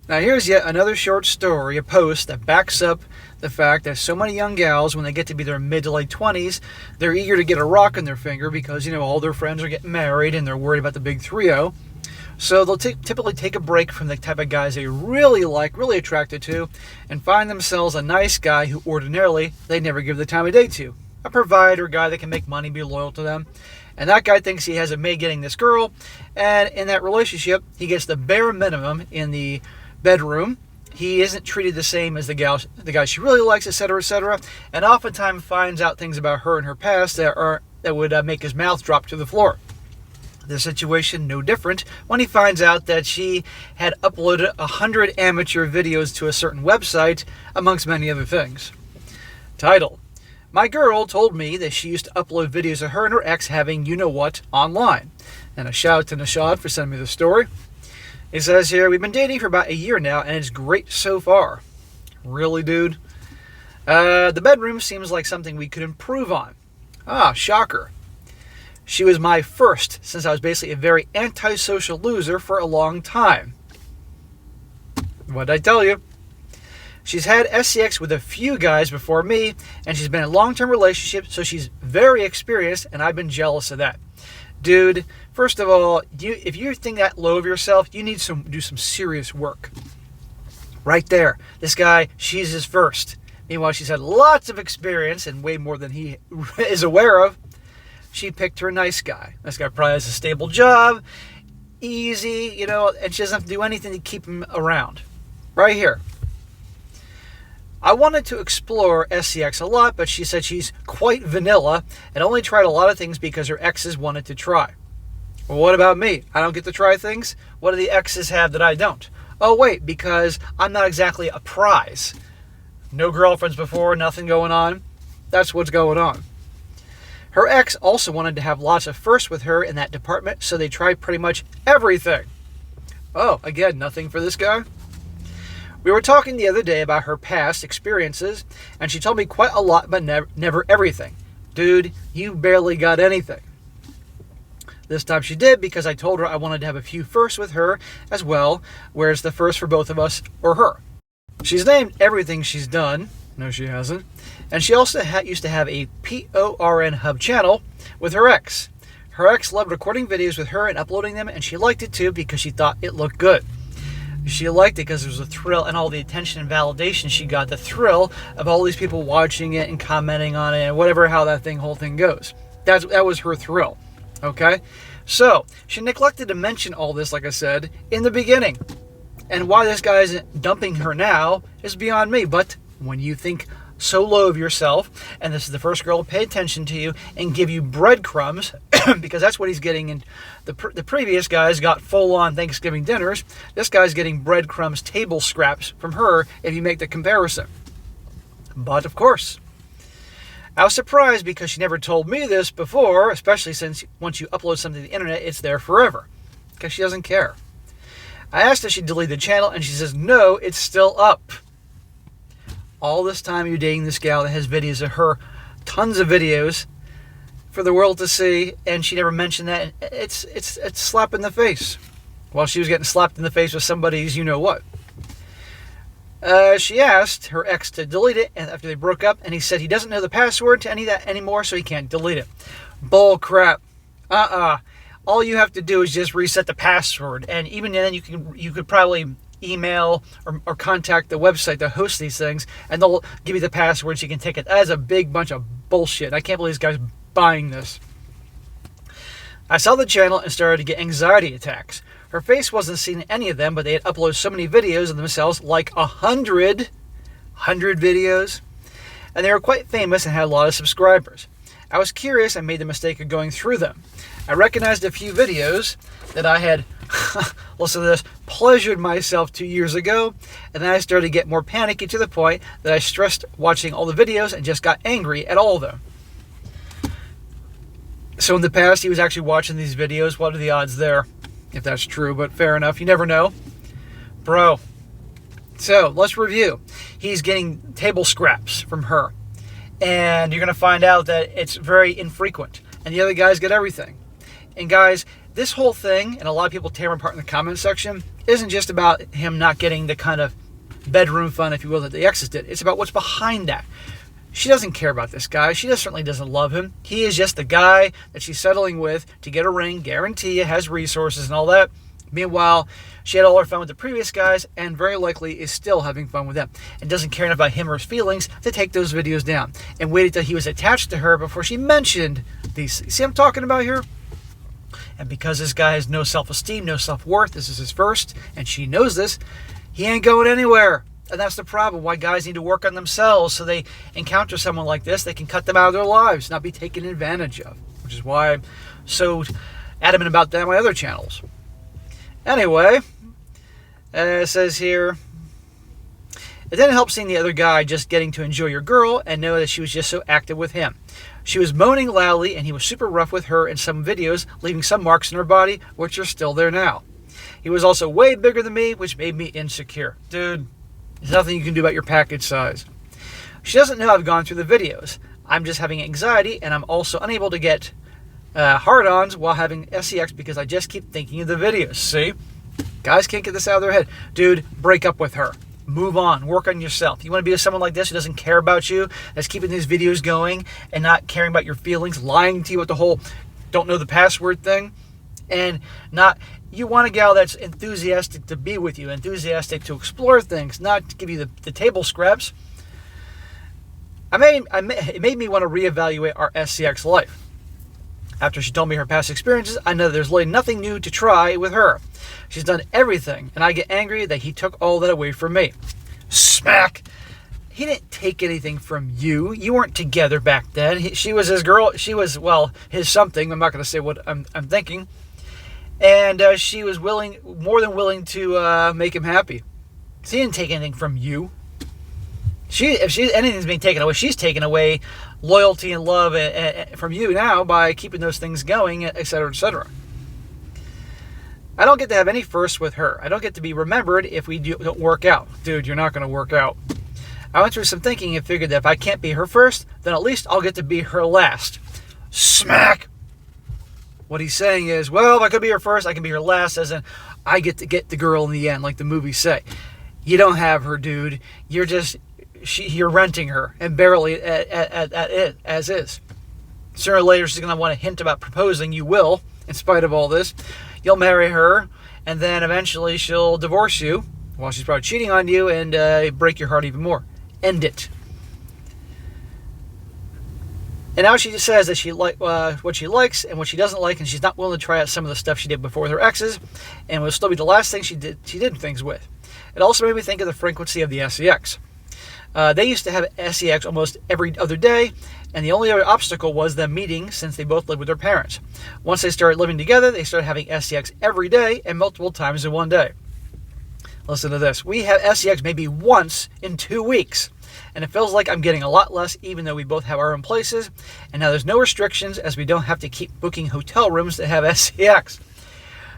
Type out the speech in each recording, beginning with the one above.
Now here's yet another short story, a post that backs up the fact that so many young gals, when they get to be their mid to late 20s, they're eager to get a rock in their finger because, all their friends are getting married and they're worried about the big 3-0. So they'll typically take a break from the type of guys they really like, really attracted to, and find themselves a nice guy who ordinarily they never give the time of day to. A provider, guy that can make money, be loyal to them. And that guy thinks he has it made getting this girl, and in that relationship, he gets the bare minimum in the bedroom. He isn't treated the same as the guy she really likes, etc., etc., and oftentimes finds out things about her and her past that would make his mouth drop to the floor. The situation no different when he finds out that she had uploaded 100 amateur videos to a certain website, amongst many other things. Title: My girl told me that she used to upload videos of her and her ex having you-know-what online. And a shout out to Nishad for sending me the story. It says here, we've been dating for about a year now, and it's great so far. Really, dude? The bedroom seems like something we could improve on. Ah, shocker. She was my first, since I was basically a very antisocial loser for a long time. What'd I tell you? She's had SCX with a few guys before me, and she's been in long-term relationships, so she's very experienced, and I've been jealous of that. Dude, first of all, if you think that low of yourself, you need to do some serious work. Right there. This guy, she's his first. Meanwhile, she's had lots of experience, and way more than he is aware of. She picked her nice guy. This guy probably has a stable job, easy, and she doesn't have to do anything to keep him around. Right here. I wanted to explore SCX a lot, but she said she's quite vanilla and only tried a lot of things because her exes wanted to try. Well, what about me? I don't get to try things? What do the exes have that I don't? Oh, wait, because I'm not exactly a prize. No girlfriends before, nothing going on. That's what's going on. Her ex also wanted to have lots of firsts with her in that department, so they tried pretty much everything. Oh, again, nothing for this guy? We were talking the other day about her past experiences, and she told me quite a lot, but never everything. Dude, you barely got anything. This time she did, because I told her I wanted to have a few firsts with her as well, whereas the first for both of us or her. She's named everything she's done. No, she hasn't. And she also used to have a PORN hub channel with her ex. Her ex loved recording videos with her and uploading them, and she liked it too because she thought it looked good. She liked it because there was a thrill and all the attention and validation she got, the thrill of all these people watching it and commenting on it and how that whole thing goes. That was her thrill. Okay? So, she neglected to mention all this, like I said, in the beginning. And why this guy isn't dumping her now is beyond me. But when you think so low of yourself, and this is the first girl to pay attention to you and give you breadcrumbs, because that's what he's getting. And the previous guys got full-on Thanksgiving dinners. This guy's getting breadcrumbs, table scraps from her, if you make the comparison. But, of course, I was surprised because she never told me this before, especially since once you upload something to the internet, it's there forever, because she doesn't care. I asked if she deleted the channel, and she says, no, it's still up. All this time you're dating this gal that has videos of her, tons of videos for the world to see, and she never mentioned that. It's a slap in the face. While she was getting slapped in the face with somebody's you-know-what. She asked her ex to delete it after they broke up, and he said he doesn't know the password to any of that anymore, so he can't delete it. Bull crap. All you have to do is just reset the password, and even then you could probably email or contact the website that hosts these things, and they'll give you the password so you can take it. That is a big bunch of bullshit. I can't believe this guy's buying this. I saw the channel and started to get anxiety attacks. Her face wasn't seen in any of them, but they had uploaded so many videos of themselves, like 100 videos, and they were quite famous and had a lot of subscribers. I was curious and made the mistake of going through them. I recognized a few videos that I had, listen to this, pleasured myself 2 years ago, and then I started to get more panicky to the point that I stressed watching all the videos and just got angry at all of them. So in the past, he was actually watching these videos. What are the odds there, if that's true? But fair enough. You never know. Bro. So let's review. He's getting table scraps from her. And you're going to find out that it's very infrequent. And the other guys get everything. And guys, this whole thing, and a lot of people tear them apart in the comment section, isn't just about him not getting the kind of bedroom fun, if you will, that the exes did. It's about what's behind that. She doesn't care about this guy. She certainly doesn't love him. He is just the guy that she's settling with to get a ring, guarantee you, has resources and all that. Meanwhile, she had all her fun with the previous guys and very likely is still having fun with them and doesn't care enough about him or his feelings to take those videos down and waited till he was attached to her before she mentioned these. See what I'm talking about here? And because this guy has no self-esteem, no self-worth, this is his first, and she knows this, he ain't going anywhere. And that's the problem, why guys need to work on themselves so they encounter someone like this, they can cut them out of their lives, not be taken advantage of, which is why I'm so adamant about that on my other channels. Anyway, it says here, it didn't help seeing the other guy just getting to enjoy your girl and know that she was just so active with him. She was moaning loudly and he was super rough with her in some videos, leaving some marks in her body, which are still there now. He was also way bigger than me, which made me insecure. Dude, there's nothing you can do about your package size. She doesn't know I've gone through the videos. I'm just having anxiety and I'm also unable to get hard-ons while having SEX because I just keep thinking of the videos. See? Guys can't get this out of their head. Dude, break up with her. Move on. Work on yourself. You want to be with someone like this who doesn't care about you, that's keeping these videos going and not caring about your feelings, lying to you with the whole don't know the password thing, and not... You want a gal that's enthusiastic to be with you, enthusiastic to explore things, not to give you the table scraps. It made me want to reevaluate our SCX life. After she told me her past experiences, I know there's really nothing new to try with her. She's done everything, and I get angry that he took all that away from me. Smack! He didn't take anything from you. You weren't together back then. She was his girl. She was, well, his something. I'm not going to say what I'm thinking. And she was more than willing to make him happy. She didn't take anything from you. If anything's being taken away, she's taken away loyalty and love from you now by keeping those things going, etc., etc. I don't get to have any firsts with her. I don't get to be remembered if we don't work out. Dude, you're not going to work out. I went through some thinking and figured that if I can't be her first, then at least I'll get to be her last. Smack! What he's saying is, well, if I could be her first, I can be her last, as in I get the girl in the end, like the movies say. You don't have her, dude. You're renting her, and barely at it as is. Sooner or later, she's going to want to hint about proposing. You will, in spite of all this. You'll marry her, and then eventually she'll divorce you while she's probably cheating on you and break your heart even more. End it. And now she just says that she what she likes and what she doesn't like, and she's not willing to try out some of the stuff she did before with her exes, and will still be the last thing she did things with. It also made me think of the frequency of the SEX. They used to have SEX almost every other day, and the only other obstacle was them meeting since they both lived with their parents. Once they started living together, they started having SEX every day and multiple times in one day. Listen to this. We have SEX maybe once in 2 weeks. And it feels like I'm getting a lot less even though we both have our own places. And now there's no restrictions as we don't have to keep booking hotel rooms that have SCX.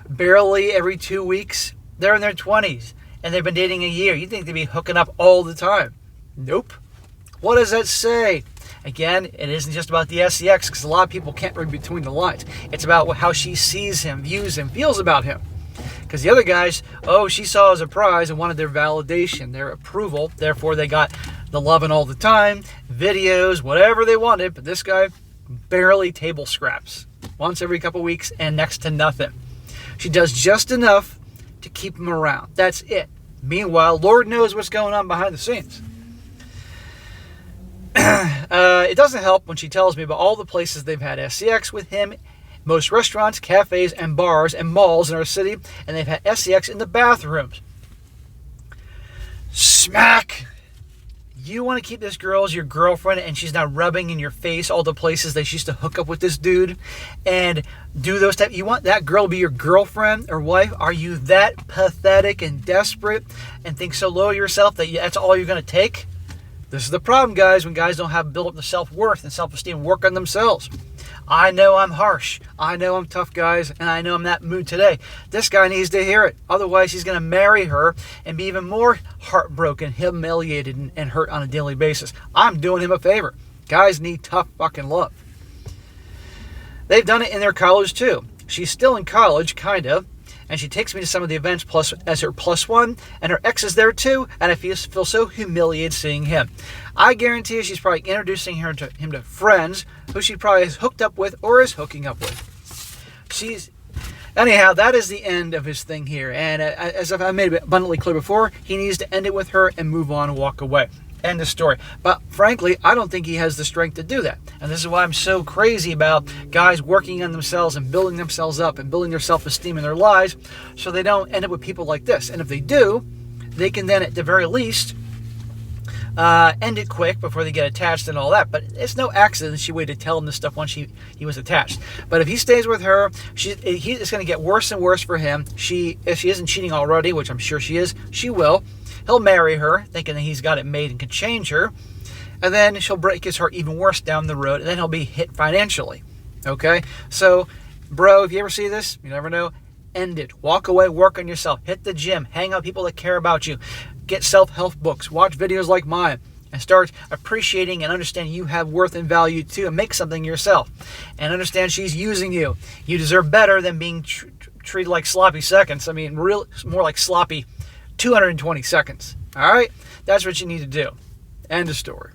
Barely every 2 weeks. They're in their 20s. And they've been dating a year. You'd think they'd be hooking up all the time. Nope. What does that say? Again, it isn't just about the SCX because a lot of people can't read between the lines. It's about how she sees him, views him, feels about him. Because the other guys, she saw as a prize and wanted their validation, their approval. Therefore, they got the loving all the time, videos, whatever they wanted. But this guy, barely table scraps. Once every couple weeks and next to nothing. She does just enough to keep him around. That's it. Meanwhile, Lord knows what's going on behind the scenes. It doesn't help when she tells me about all the places they've had SCX with him. Most restaurants, cafes, and bars and malls in our city, and they've had SCX in the bathrooms. Smack! You want to keep this girl as your girlfriend, and she's now rubbing in your face all the places that she used to hook up with this dude and do those type. You want that girl to be your girlfriend or wife? Are you that pathetic and desperate and think so low of yourself that that's all you're going to take? This is the problem, guys, when guys don't have built up the self-worth and self-esteem, work on themselves. I know I'm harsh. I know I'm tough, guys, and I know I'm in that mood today. This guy needs to hear it. Otherwise, he's going to marry her and be even more heartbroken, humiliated, and hurt on a daily basis. I'm doing him a favor. Guys need tough fucking love. They've done it in their college, too. She's still in college, kind of, and she takes me to some of the events plus as her plus one, and her ex is there too, and I feel so humiliated seeing him. I guarantee you she's probably introducing him to friends who she probably is hooked up with or is hooking up with. Anyhow, that is the end of his thing here. And as I made it abundantly clear before, he needs to end it with her and move on and walk away. End of story. But frankly, I don't think he has the strength to do that. And this is why I'm so crazy about guys working on themselves and building themselves up and building their self-esteem in their lives so they don't end up with people like this. And if they do, they can then at the very least end it quick before they get attached and all that. But it's no accident she waited to tell him this stuff once he was attached. But if he stays with her, it's going to get worse and worse for him. If she isn't cheating already, which I'm sure she is, she will. He'll marry her, thinking that he's got it made and can change her. And then she'll break his heart even worse down the road, and then he'll be hit financially. Okay? So, bro, if you ever see this, you never know, end it. Walk away, work on yourself. Hit the gym. Hang out with people that care about you. Get self-help books. Watch videos like mine. And start appreciating and understanding you have worth and value too, and make something yourself. And understand she's using you. You deserve better than being treated like sloppy seconds. I mean, more like sloppy 220 seconds. All right? That's what you need to do. End of story.